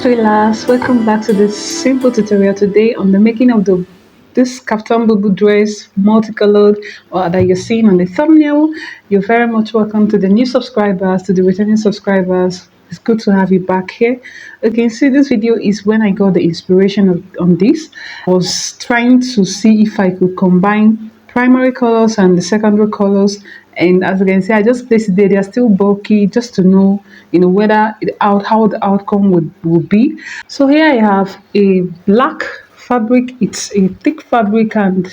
thrillers, welcome back to this simple tutorial today on the making of this kaftan bubu dress multicolored or that you're seeing on the thumbnail. You're very much welcome to the new subscribers, to the returning subscribers. It's good to have you back here. Okay, see, this video is when I got the inspiration on this. I was trying to see if I could combine primary colors and the secondary colors, and as you can see, I just placed it there. They are still bulky, just to know, whether how the outcome would be. So here I have a black fabric. It's a thick fabric and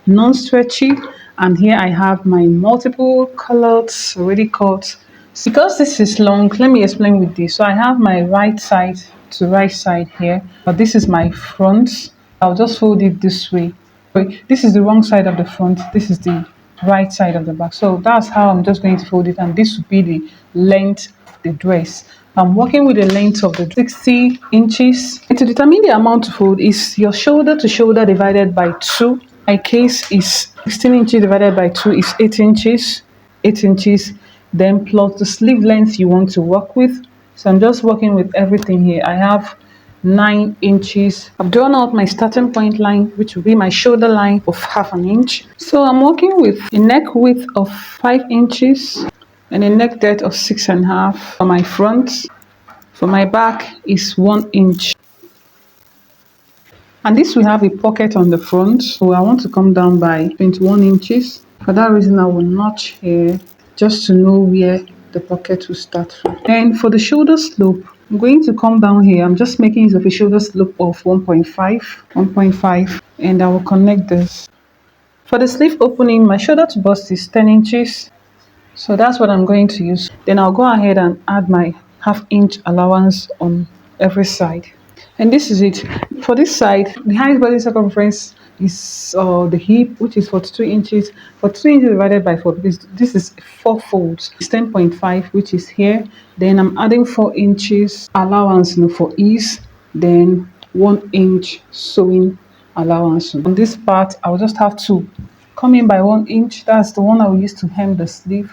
non-stretchy, and here I have my multiple colors already cut. Because this is long, let me explain with this. So I have my right side to right side here, but this is my front. I'll just fold it this way. Wait, this is the wrong side of the front, this is the right side of the back. So that's how I'm just going to fold it, and this will be the length of the dress. I'm working with the length of the 60 inches. And to determine the amount to fold is your shoulder to shoulder divided by 2. My case is 16 inches divided by 2 is 8 inches. 8 inches, then plus the sleeve length you want to work with. So I'm just working with everything here. I have 9 inches. I've drawn out my starting point line, which will be my shoulder line of ½ an inch. So I'm working with a neck width of 5 inches and a neck depth of 6.5 for my front. For my back is 1 inch. And this will have a pocket on the front, so I want to come down by 21 inches. For that reason, I will notch here just to know where the pocket will start from. And for the shoulder slope, I'm going to come down here. I'm just making use of a shoulder slope of 1.5, and I will connect this. For the sleeve opening, my shoulder to bust is 10 inches. So that's what I'm going to use. Then I'll go ahead and add my ½ inch allowance on every side. And this is it. For this side, the highest body circumference is the hip, which is 42 inches. 42 inches divided by 4, because this is 4 folds. It's 10.5, which is here. Then I'm adding 4 inches allowance for ease. Then 1 inch sewing allowance. On this part, I'll just have to come in by 1 inch. That's the one I will use to hem the sleeve.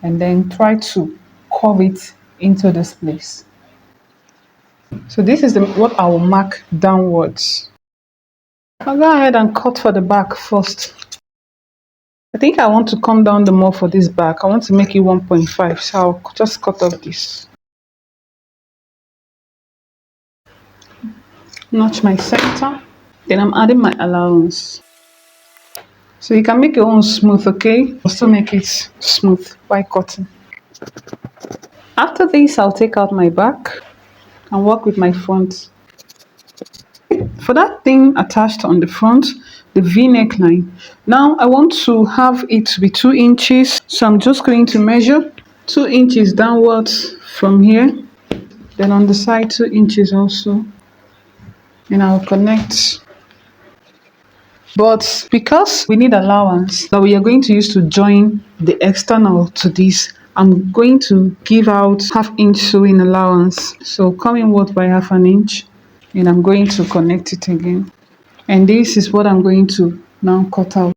And then try to curve it into this place. So this is what I will mark downwards. I'll go ahead and cut for the back first. I think I want to come down the more for this back. I want to make it 1.5, so I'll just cut off this. Notch my center. Then I'm adding my allowance. So you can make your own smooth, okay? Also make it smooth by cutting. After this, I'll take out my back and work with my front. For that thing attached on the front, the V neckline, now I want to have it to be 2 inches. So I'm just going to measure 2 inches downwards from here. Then on the side 2 inches also. And I'll connect. But because we need allowance that we are going to use to join the external to this, I'm going to give out ½ inch sewing allowance. So come inward by ½ an inch, and I'm going to connect it again. And this is what I'm going to now cut out.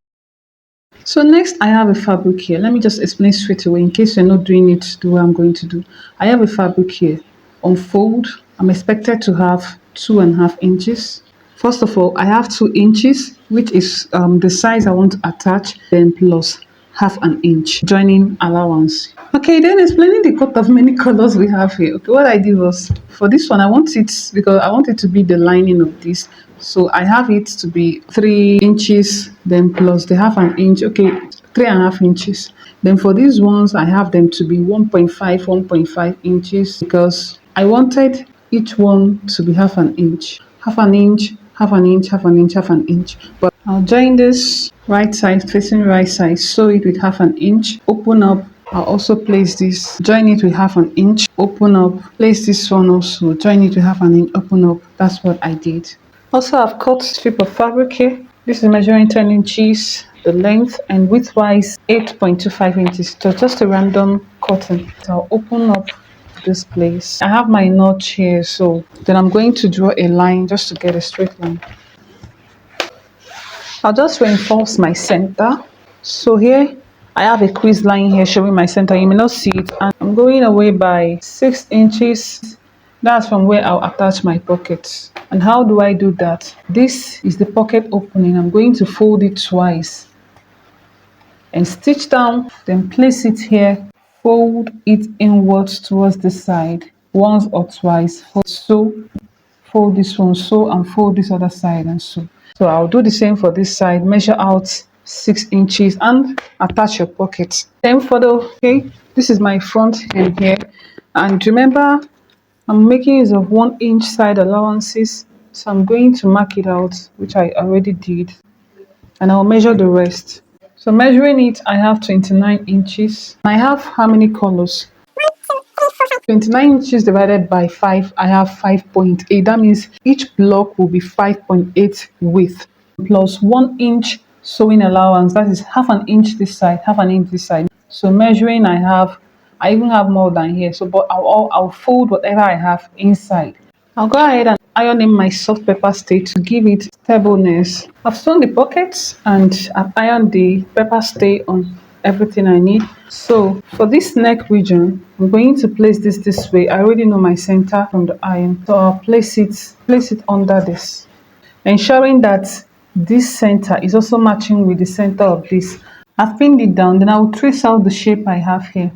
So next I have a fabric here. Let me just explain straight away in case you're not doing it the way I'm going to do. I have a fabric here. On fold, I'm expected to have 2.5 inches. First of all, I have 2 inches, which is the size I want to attach, then plus ½ an inch joining allowance. Okay, then explaining the cut of many colors we have here. Okay, what I did was, for this one, I want it because I want it to be the lining of this. So I have it to be 3 inches, then plus the ½ an inch. Okay, 3.5 inches. Then for these ones, I have them to be 1.5 inches, because I wanted each one to be ½ an inch. ½ an inch, ½ an inch, ½ an inch, ½ an inch. But I'll join this right side facing right side, sew it with ½ an inch, open up. I'll also place this, join it with ½ an inch, open up, place this one also, join it with ½ an inch, open up. That's what I did. Also, I've cut a strip of fabric here. This is measuring 10 inches, the length, and width-wise 8.25 inches. So just a random cutting. So I'll open up this place. I have my notch here, so then I'm going to draw a line just to get a straight line. I'll just reinforce my center. So here I have a crease line here showing my center. You may not see it, and I'm going away by 6 inches That's from where I'll attach my pockets. And how do I do that? This is the pocket opening. I'm going to fold it twice and stitch down, then place it here, fold it inwards towards the side once or twice. So fold this one so, and fold this other side and so. So I'll do the same for this side. Measure out 6 inches and attach your pocket. Then for the, okay, this is my front hem here. And remember, I'm making use of 1 inch side allowances. So I'm going to mark it out, which I already did. And I'll measure the rest. So measuring it, I have 29 inches. I have how many colors? 29 inches divided by 5, I have 5.8. That means each block will be 5.8 width plus 1 inch sewing allowance. That is half an inch this side, half an inch this side. So measuring, I even have more than here. So, but I'll fold whatever I have inside. I'll go ahead and iron in my soft pepper stay to give it stableness. I've sewn the pockets and I've ironed the pepper stay on everything I need. So for this neck region, I'm going to place this way. I already know my center from the iron. So I'll place it under this, ensuring that this center is also matching with the center of this. I've pinned it down, then I'll trace out the shape I have here.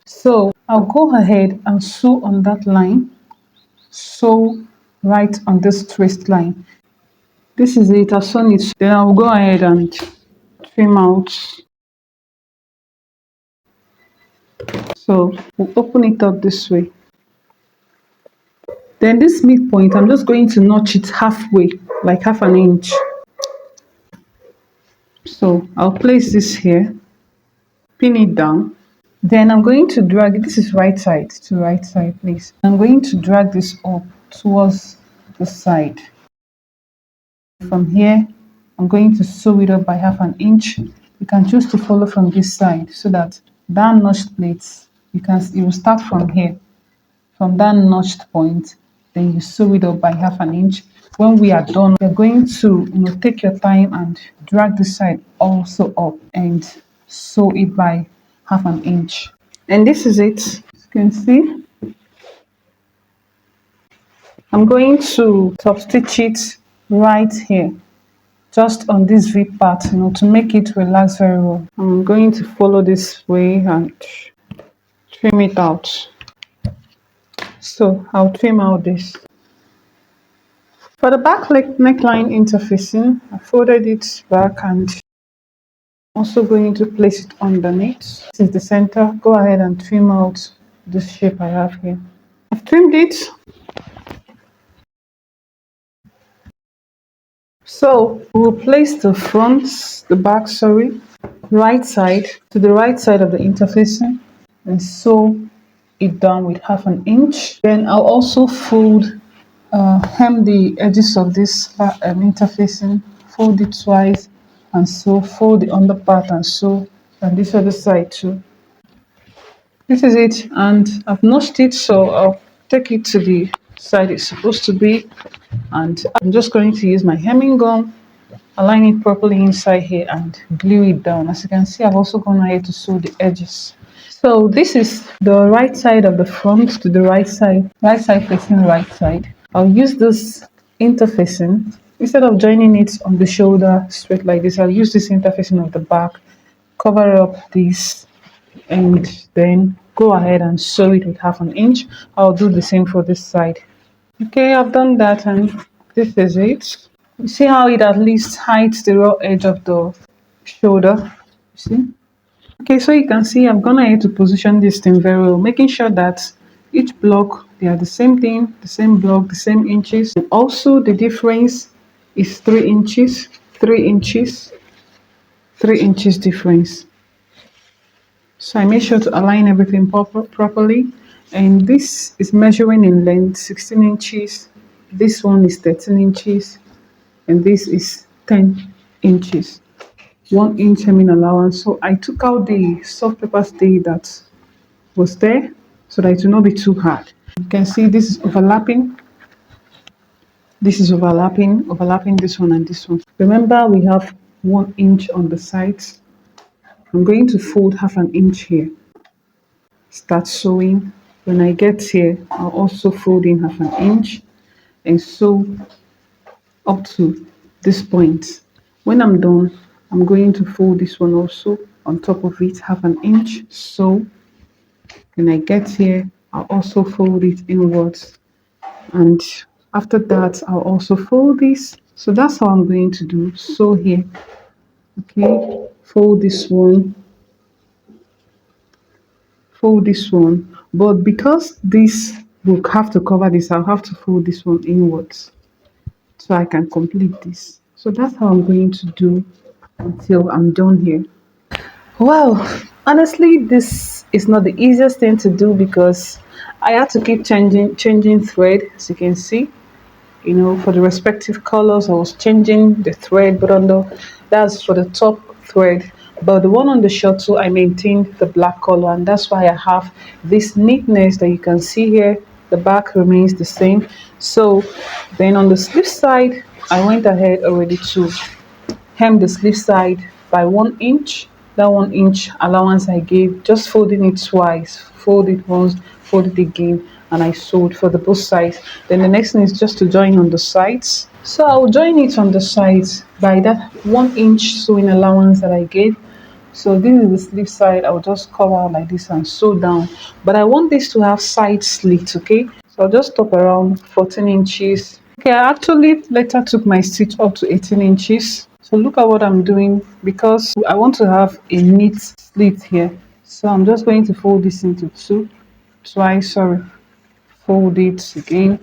So I'll go ahead and sew on that line, sew right on this traced line. This is it, I've sewn it. Then I'll go ahead and trim out. So we'll open it up this way. Then this midpoint, I'm just going to notch it halfway, like half an inch. So I'll place this here, pin it down. Then I'm going to drag, this is right side to right side, please. I'm going to drag this up towards the side. From here, I'm going to sew it up by half an inch. You can choose to follow from this side so that notched plates, you will start from here, from that notched point, then you sew it up by half an inch. When we are done, you're going to take your time and drag this side also up and sew it by half an inch. And this is it. As you can see, I'm going to top stitch it right here, just on this V part, to make it relax very well. I'm going to follow this way and trim it out. So I'll trim out this. For the back neckline interfacing, I folded it back and also going to place it underneath. This is the center. Go ahead and trim out this shape I have here. I've trimmed it. So we'll place the back, right side to the right side of the interfacing and sew it down with half an inch. Then I'll also hem the edges of this interfacing, fold it twice and sew, fold the under part and sew, and this other side too. This is it, and I've notched it, so I'll take it to the side it's supposed to be, and I'm just going to use my hemming gun, align it properly inside here and glue it down. As you can see, I've also gone ahead to sew the edges. So this is the right side of the front to the right side facing right side. I'll use this interfacing. Instead of joining it on the shoulder straight like this, I'll use this interfacing of the back, cover up this, and then go ahead and sew it with half an inch. I'll do the same for this side. Okay, I've done that, and this is it. You see how it at least hides the raw edge of the shoulder? You see? Okay, so you can see I've gone ahead to position this thing very well, making sure that each block, they are the same thing, the same block, the same inches. And also the difference is 3 inches, 3 inches, 3 inches difference. So I made sure to align everything properly. And this is measuring in length 16 inches. This one is 13 inches. And this is 10 inches. 1 inch hemming allowance. So I took out the soft pepper stay that was there so that it will not be too hard. You can see this is overlapping. This is overlapping this one and this one. Remember, we have 1 inch on the sides. I'm going to fold half an inch here. start sewing. When I get here, I'll also fold in half an inch and sew up to this point. When I'm done, I'm going to fold this one also on top of it, half an inch. So when I get here, I'll also fold it inwards. And after that, I'll also fold this. So that's how I'm going to do. So here, okay, fold this one, fold this one. But because this will have to cover this, I'll have to fold this one inwards so I can complete this. So that's how I'm going to do until I'm done here. Wow, honestly, this is not the easiest thing to do because I had to keep changing thread, as you can see. For the respective colors, I was changing the thread, but that's for the top thread. But the one on the shuttle, I maintained the black color, and that's why I have this neatness that you can see here. The back remains the same. So then on the sleeve side, I went ahead already to hem the sleeve side by 1 inch. That 1 inch allowance I gave, just folding it twice, fold it once, fold it again, and I sewed for the both sides. Then the next thing is just to join on the sides. So I will join it on the sides by that 1 inch sewing allowance that I gave. So this is the sleeve side. I'll just cover like this and sew down. But I want this to have side slits, okay? So I'll just stop around 14 inches. Okay, I actually later took my stitch up to 18 inches. So look at what I'm doing because I want to have a neat slit here. So I'm just going to fold this into twice, sorry. Fold it again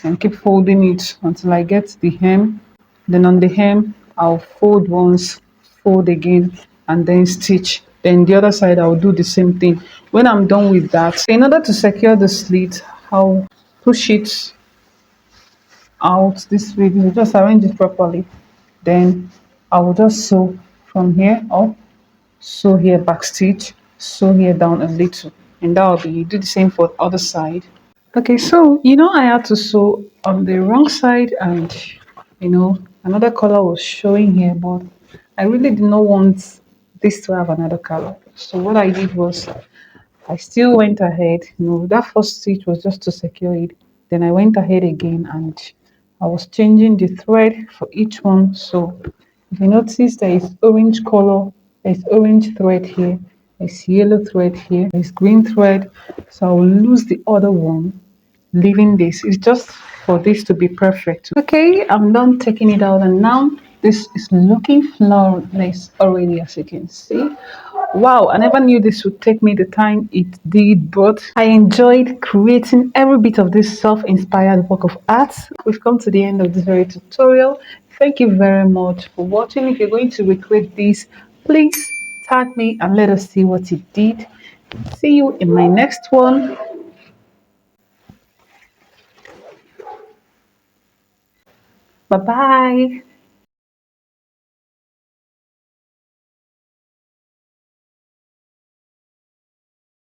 and keep folding it until I get the hem. Then on the hem, I'll fold once, fold again, and then stitch. Then the other side, I'll do the same thing. When I'm done with that, in order to secure the slit, I'll push it out this way. Just arrange it properly. Then I will just sew from here up, sew here back stitch, sew here down a little, and that will be do the same for the other side. Okay, so I had to sew on the wrong side, and another color was showing here, but I really did not want this to have another color. So what I did was I still went ahead. That first stitch was just to secure it. Then I went ahead again and I was changing the thread for each one. So if you notice, there is orange color, there's orange thread here, there's yellow thread here, there's green thread. So I will lose the other one, leaving this. It's just for this to be perfect. Okay, I'm done taking it out, and now this is looking flawless already, as you can see. Wow, I never knew this would take me the time it did, but I enjoyed creating every bit of this self-inspired work of art. We've come to the end of this very tutorial. Thank you very much for watching. If you're going to recreate this, please tag me and let us see what you did. See you in my next one. Bye bye.